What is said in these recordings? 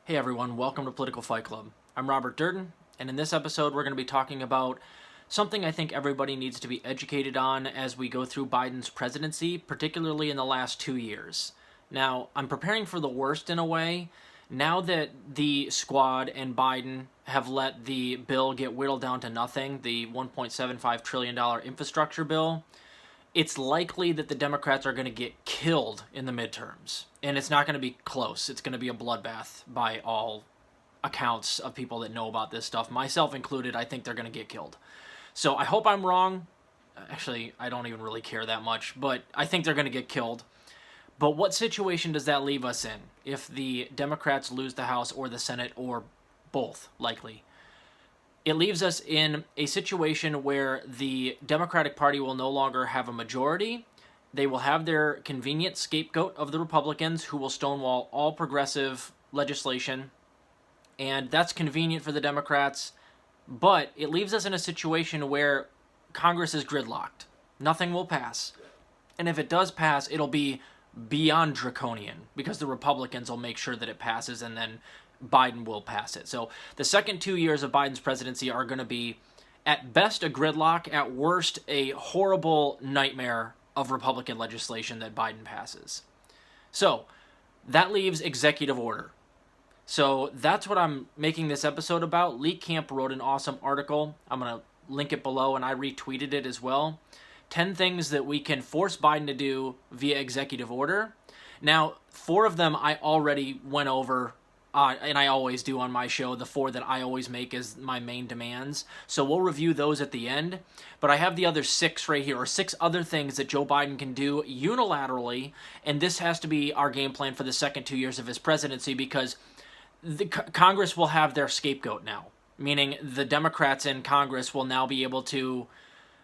Hey everyone, welcome to Political Fight Club. I'm Robert Durden, and in this episode we're going to be talking about something I think everybody needs to be educated on as we go through Biden's presidency, particularly in the last 2 years. Now, I'm preparing for the worst in a way. Now that the squad and Biden have let the bill get whittled down to nothing, the $1.75 trillion infrastructure bill, it's likely that the Democrats are going to get killed in the midterms. And it's not going to be close. It's going to be a bloodbath by all accounts of people that know about this stuff. Myself included, I think they're going to get killed. So I hope I'm wrong. Actually, I don't even really care that much, but I think they're going to get killed. But what situation does that leave us in if the Democrats lose the House or the Senate or both, likely? It leaves us in a situation where the Democratic Party will no longer have a majority. They will have their convenient scapegoat of the Republicans who will stonewall all progressive legislation. And that's convenient for the Democrats. But it leaves us in a situation where Congress is gridlocked. Nothing will pass. And if it does pass, it'll be beyond draconian because the Republicans will make sure that it passes, and then Biden will pass it. So the second 2 years of Biden's presidency are going to be, at best, a gridlock, at worst, a horrible nightmare of Republican legislation that Biden passes. So that leaves executive order. So that's what I'm making this episode about. Lee Camp wrote an awesome article. I'm going to link it below, and I retweeted it as well. 10 things that we can force Biden to do via executive order. Now, 4 of them I already went over, and I always do on my show. The 4 that I always make as my main demands. So we'll review those at the end. But I have the other 6 right here, or 6 other things that Joe Biden can do unilaterally, and this has to be our game plan for the second 2 years of his presidency, because the Congress will have their scapegoat now, meaning the Democrats in Congress will now be able to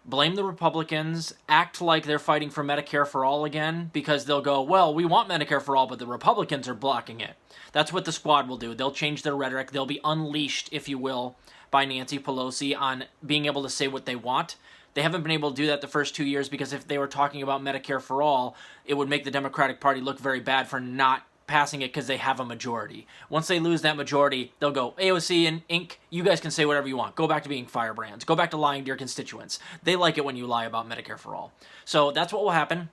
blame the Republicans, act like they're fighting for Medicare for all again, because they'll go, well, we want Medicare for all, but the Republicans are blocking it. That's what the squad will do. They'll change their rhetoric. They'll be unleashed, if you will, by Nancy Pelosi on being able to say what they want. They haven't been able to do that the first 2 years because if they were talking about Medicare for all, it would make the Democratic Party look very bad for not passing it because they have a majority. Once they lose that majority, they'll go, AOC and Inc., you guys can say whatever you want. Go back to being firebrands. Go back to lying to your constituents. They like it when you lie about Medicare for all. So that's what will happen.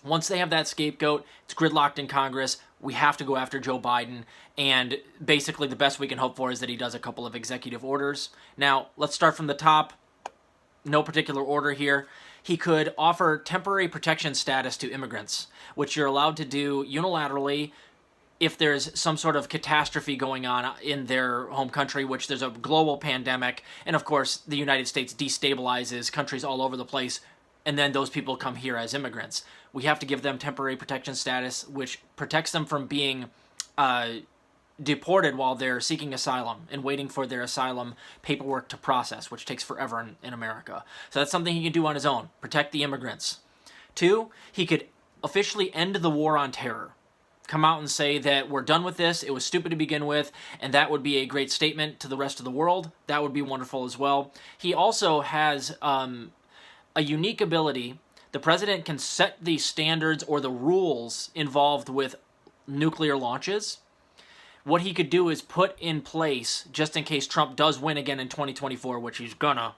Once they have that scapegoat, it's gridlocked in Congress. We have to go after Joe Biden, and basically the best we can hope for is that he does a couple of executive orders. Now, let's start from the top. No particular order here. He could offer temporary protection status to immigrants, which you're allowed to do unilaterally if there's some sort of catastrophe going on in their home country, which there's a global pandemic, and of course the United States destabilizes countries all over the place, and then those people come here as immigrants. We have to give them temporary protection status, which protects them from being deported while they're seeking asylum and waiting for their asylum paperwork to process, which takes forever in America. So that's something he can do on his own, protect the immigrants. 2, he could officially end the war on terror. Come out and say that we're done with this, it was stupid to begin with, and that would be a great statement to the rest of the world. That would be wonderful as well. He also has a unique ability. The president can set the standards or the rules involved with nuclear launches. What he could do is put in place, just in case Trump does win again in 2024, which he's gonna,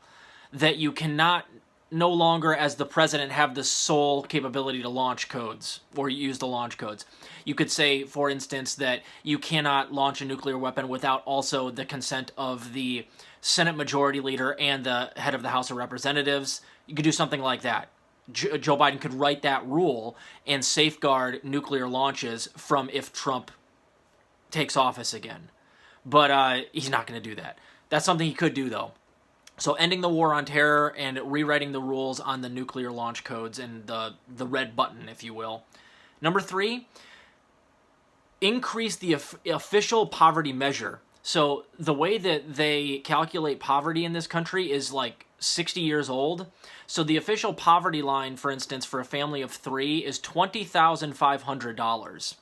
that you cannot no longer, as the president, have the sole capability to launch codes or use the launch codes. You could say, for instance, that you cannot launch a nuclear weapon without also the consent of the Senate Majority Leader and the head of the House of Representatives. You could do something like that. Joe Biden could write that rule and safeguard nuclear launches from if Trump takes office again. But he's not going to do that. That's something he could do, though. So ending the war on terror and rewriting the rules on the nuclear launch codes and the red button, if you will. Number 3, increase the official poverty measure. So the way that they calculate poverty in this country is like 60 years old. So the official poverty line, for instance, for a family of 3 is $20,500.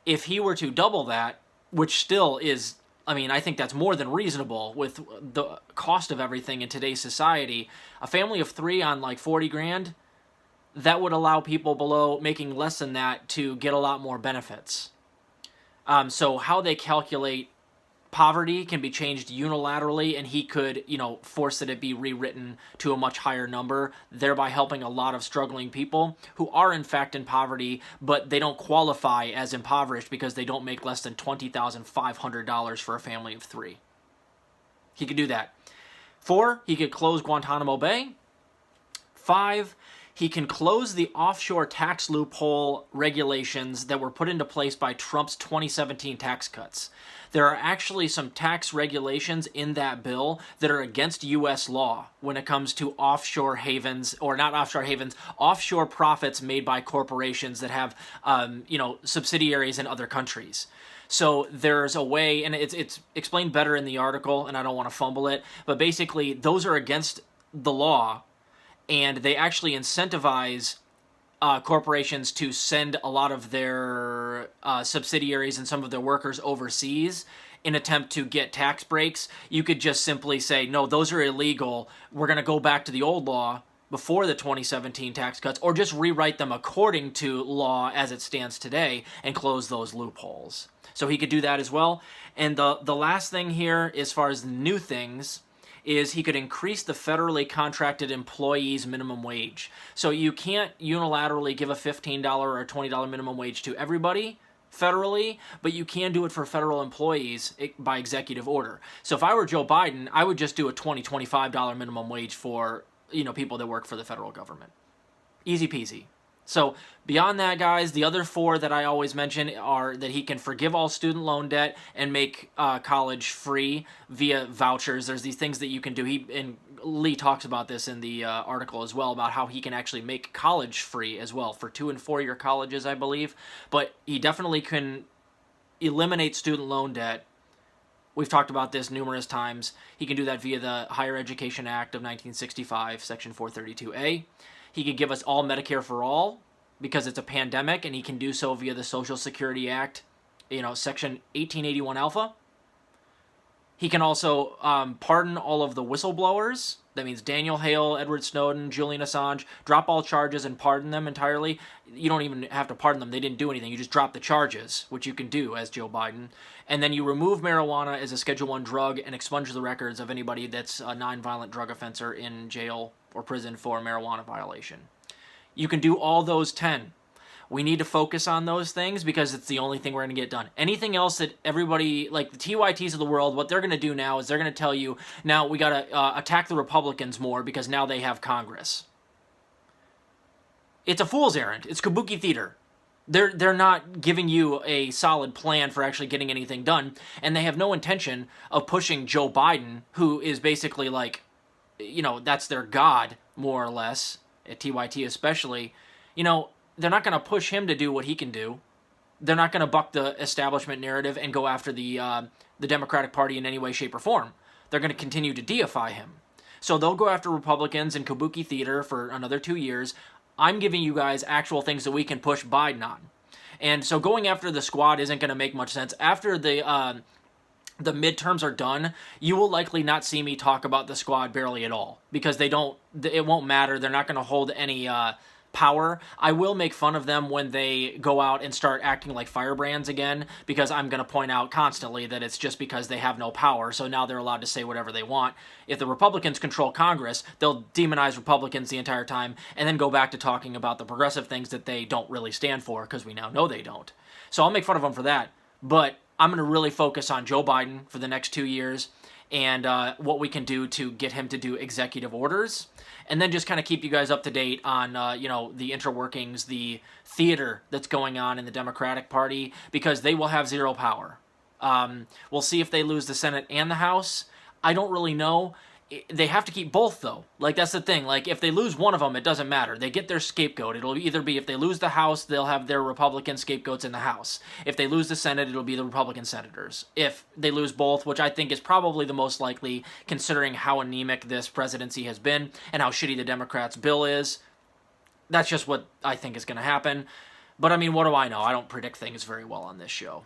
If he were to double that, which still is, I mean, I think that's more than reasonable with the cost of everything in today's society. A family of 3 on like 40 grand, that would allow people below making less than that to get a lot more benefits. So how they calculate poverty can be changed unilaterally, and he could, force that it be rewritten to a much higher number, thereby helping a lot of struggling people who are in fact in poverty, but they don't qualify as impoverished because they don't make less than $20,500 for a family of 3. He could do that. 4, he could close Guantanamo Bay. 5, he can close the offshore tax loophole regulations that were put into place by Trump's 2017 tax cuts. There are actually some tax regulations in that bill that are against U.S. law when it comes to offshore havens, or not offshore havens, offshore profits made by corporations that have, subsidiaries in other countries. So there's a way, and it's explained better in the article, and I don't want to fumble it, but basically those are against the law, and they actually incentivize corporations to send a lot of their subsidiaries and some of their workers overseas in attempt to get tax breaks. You could just simply say, no, those are illegal. We're going to go back to the old law before the 2017 tax cuts, or just rewrite them according to law as it stands today and close those loopholes. So he could do that as well. And the last thing here, as far as new things, is he could increase the federally contracted employees' minimum wage. So you can't unilaterally give a $15 or $20 minimum wage to everybody federally, but you can do it for federal employees by executive order. So if I were Joe Biden, I would just do a $20, $25 minimum wage for people that work for the federal government. Easy peasy. So beyond that, guys, the other 4 that I always mention are that he can forgive all student loan debt and make college free via vouchers. There's these things that you can do. And Lee talks about this in the article as well, about how he can actually make college free as well for 2- and 4-year colleges, I believe. But he definitely can eliminate student loan debt. We've talked about this numerous times. He can do that via the Higher Education Act of 1965, Section 432A. He could give us all Medicare for all because it's a pandemic, and he can do so via the Social Security Act, Section 1881 Alpha. He can also pardon all of the whistleblowers. That means Daniel Hale, Edward Snowden, Julian Assange. Drop all charges and pardon them entirely. You don't even have to pardon them. They didn't do anything. You just drop the charges, which you can do as Joe Biden. And then you remove marijuana as a Schedule I drug and expunge the records of anybody that's a nonviolent drug offender in jail or prison for a marijuana violation. You can do all those 10. We need to focus on those things because it's the only thing we're going to get done. Anything else that everybody, like the TYTs of the world, what they're going to do now is they're going to tell you, now we got to attack the Republicans more because now they have Congress. It's a fool's errand. It's kabuki theater. They're not giving you a solid plan for actually getting anything done, and they have no intention of pushing Joe Biden, who is basically like, that's their god, more or less, at TYT especially. They're not going to push him to do what he can do. They're not going to buck the establishment narrative and go after the Democratic Party in any way, shape, or form. They're going to continue to deify him. So they'll go after Republicans in kabuki theater for another 2 years. I'm giving you guys actual things that we can push Biden on. And so going after the squad isn't going to make much sense. After the midterms are done, you will likely not see me talk about the squad barely at all because it won't matter. They're not going to hold any power. I will make fun of them when they go out and start acting like firebrands again, because I'm going to point out constantly that it's just because they have no power, so now they're allowed to say whatever they want. If the Republicans control Congress, they'll demonize Republicans the entire time and then go back to talking about the progressive things that they don't really stand for, because we now know they don't. So I'll make fun of them for that, but I'm going to really focus on Joe Biden for the next 2 years and what we can do to get him to do executive orders, and then just kind of keep you guys up to date on, the interworkings, the theater that's going on in the Democratic Party, because they will have zero power. We'll see if they lose the Senate and the House. I don't really know. They have to keep both, though. That's the thing. If they lose one of them, it doesn't matter. They get their scapegoat. It'll either be, if they lose the House, they'll have their Republican scapegoats in the House. If they lose the Senate, it'll be the Republican senators. If they lose both, which I think is probably the most likely, considering how anemic this presidency has been and how shitty the Democrats' bill is, that's just what I think is going to happen. But, what do I know? I don't predict things very well on this show.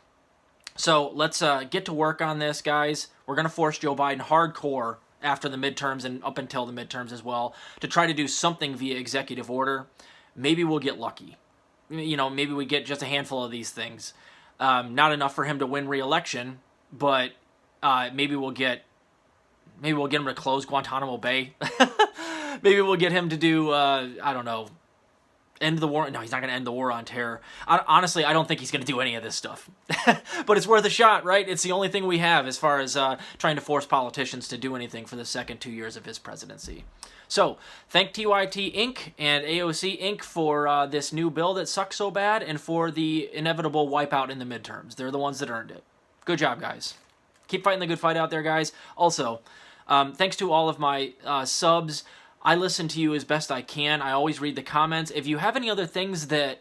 So, let's get to work on this, guys. We're going to force Joe Biden hardcore after the midterms and up until the midterms as well, to try to do something via executive order. Maybe we'll get lucky. Maybe we get just a handful of these things. Not enough for him to win re-election, but maybe we'll get him to close Guantanamo Bay. Maybe we'll get him to do, I don't know, end the war. No, he's not going to end the war on terror. Honestly, I don't think he's going to do any of this stuff. But it's worth a shot, right? It's the only thing we have as far as trying to force politicians to do anything for the second 2 years of his presidency. So, thank TYT Inc. and AOC Inc. for this new bill that sucks so bad and for the inevitable wipeout in the midterms. They're the ones that earned it. Good job, guys. Keep fighting the good fight out there, guys. Also, thanks to all of my subs. I listen to you as best I can. I always read the comments. If you have any other things that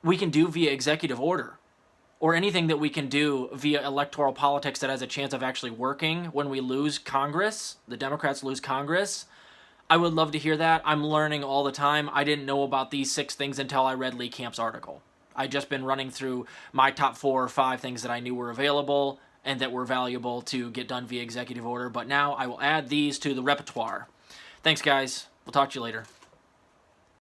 we can do via executive order, or anything that we can do via electoral politics that has a chance of actually working when we lose Congress, the Democrats lose Congress, I would love to hear that. I'm learning all the time. I didn't know about these 6 things until I read Lee Camp's article. I'd just been running through my top 4 or 5 things that I knew were available and that were valuable to get done via executive order, but now I will add these to the repertoire. Thanks, guys. We'll talk to you later.